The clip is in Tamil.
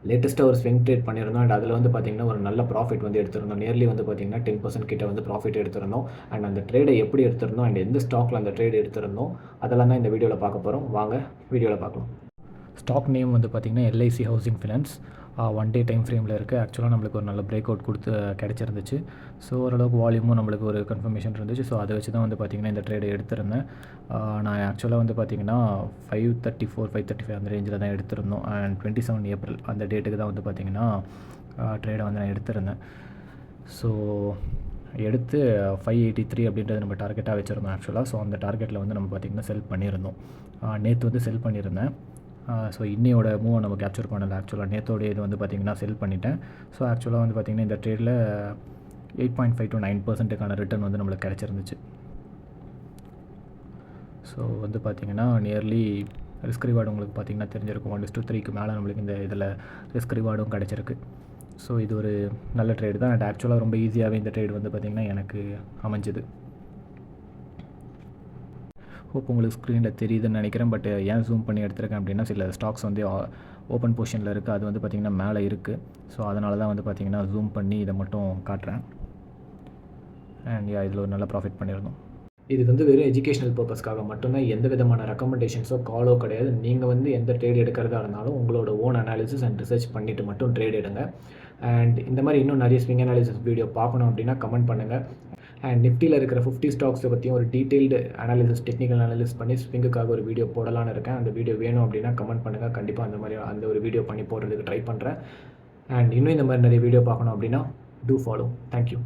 லேட்டஸ்ட்டாக ஒரு ஸ்விங் ட்ரேட் பண்ணியிருந்தோம். அண்ட் அதில் வந்து பார்த்திங்கன்னா ஒரு நல்ல ப்ராஃபிட் வந்து எடுத்திருந்தோம். நியர்லி வந்து பார்த்திங்கன்னா 10% கிட்ட வந்து ப்ராஃபிட் எடுத்திருந்தோம். அண்ட் அந்த ட்ரேடை எப்படி எடுத்திருந்தோம் அண்ட் எந்த ஸ்டாக்கில் அந்த ட்ரேட் எடுத்திருந்தோம் அதெல்லாம் தான் இந்த வீடியோவில் பார்க்க போகிறோம். வாங்க வீடியோவில் பார்க்கலாம். ஸ்டாக் நேம் வந்து பார்த்திங்கன்னா LIC housing finance. 1 day time ஃப்ரேமில் இருக்குது. ஆக்சுவலாக நம்மளுக்கு ஒரு நல்ல பிரேக் அவுட் கொடுத்து கிடச்சிருந்துச்சு. ஸோ ஓரளவுக்கு வால்யூமும் நம்மளுக்கு ஒரு கன்ஃபர்மேஷன் இருந்துச்சு. ஸோ அதை வச்சு தான் வந்து பார்த்திங்கன்னா இந்த ட்ரேடை எடுத்திருந்தேன். நான் ஆக்சுவலாக வந்து பார்த்திங்கன்னா 534 535 அந்த ரேஞ்சில் தான் எடுத்திருந்தோம். அண்ட் 27 ஏப்ரல் அந்த டேட்டுக்கு தான் வந்து பார்த்திங்கன்னா ட்ரேடை வந்து நான் எடுத்திருந்தேன். ஸோ எடுத்து 583 அப்படின்றது நம்ம டார்கெட்டாக வச்சுருந்தோம் ஆக்சுவலாக. ஸோ அந்த டார்கெட்டில் வந்து நம்ம பார்த்திங்கன்னா செல் பண்ணியிருந்தோம். நேற்று வந்து செல் பண்ணியிருந்தேன். ஸோ இன்னையோட மூவை நம்ம கேப்சர் பண்ணலை. ஆக்சுவலாக நேற்றோடைய இது வந்து பார்த்திங்கன்னா செல் பண்ணிட்டேன். ஸோ ஆக்சுவலாக வந்து பார்த்திங்கன்னா இந்த ட்ரேடில் 8.5 to 9% ரிட்டர்ன் வந்து நம்மளுக்கு கிடச்சிருந்துச்சு. ஸோ வந்து பார்த்திங்கன்னா நியர்லி ரிஸ்க் ரிவார்டு உங்களுக்கு பார்த்திங்கன்னா தெரிஞ்சிருக்கும். 1:3க்கு மேலே நம்மளுக்கு இந்த இதில் ரிஸ்க் ரிவார்டும் கிடச்சிருக்கு. ஸோ இது ஒரு நல்ல ட்ரேடு தான். அண்ட் ஆக்சுவலாக ரொம்ப ஈஸியாகவே இந்த ட்ரேடு வந்து பார்த்திங்கன்னா எனக்கு அமைஞ்சுது. ஹோப் உங்களுக்கு ஸ்க்ரீனில் தெரியுதுன்னு நினைக்கிறேன். பட் ஏன் ஜூம் பண்ணி எடுத்திருக்கேன் அப்படின்னா சில ஸ்டாக்ஸ் வந்து ஓப்பன் பொசிஷனில் இருக்குது. அது வந்து பார்த்திங்கன்னா மேலே இருக்குது. ஸோ அதனால தான் வந்து பார்த்திங்கன்னா ஜூம் பண்ணி இதை மட்டும் காட்டுறேன். அண்ட் இதில் ஒரு நல்ல ப்ராஃபிட் பண்ணியிருந்தோம். இது வந்து வெறும் எஜுகேஷனல் பர்பஸ்க்காக மட்டும்தான். எந்த விதமான ரெக்கமெண்டேஷன்ஸோ காலோ கிடையாது. நீங்கள் வந்து எந்த ட்ரேட் எடுக்கிறதா இருந்தாலும் உங்களோட ஓன் அனாலிசிஸ் அண்ட் ரிசர்ச் பண்ணிவிட்டு மட்டும் ட்ரேட் எடுங்க. அண்ட் இந்த மாதிரி இன்னும் நிறைய ஸ்விங் அனாலிசிஸ் வீடியோ பார்க்கணும் அப்படின்னா கமெண்ட் பண்ணுங்கள். அண்ட் நிஃப்டியில் இருக்கிற 50 ஸ்டாக்ஸை பற்றியும் ஒரு டீட்டெயில்டு அனாலிசிஸ் டெக்னிக்கல் அனாலிசிஸ் பண்ணி ஸ்விங்குக்காக ஒரு வீடியோ போடலான்னு இருக்கேன். அந்த வீடியோ வேணும் அப்படின்னா கமெண்ட் பண்ணுங்கள். கண்டிப்பாக அந்த ஒரு வீடியோ பண்ணி போடுறதுக்கு ட்ரை பண்ணுறேன். அண்ட் இன்னும் இந்த மாதிரி நிறைய வீடியோ பார்க்கணும் அப்படின்னா டூ ஃபாலோ. தேங்க்யூ.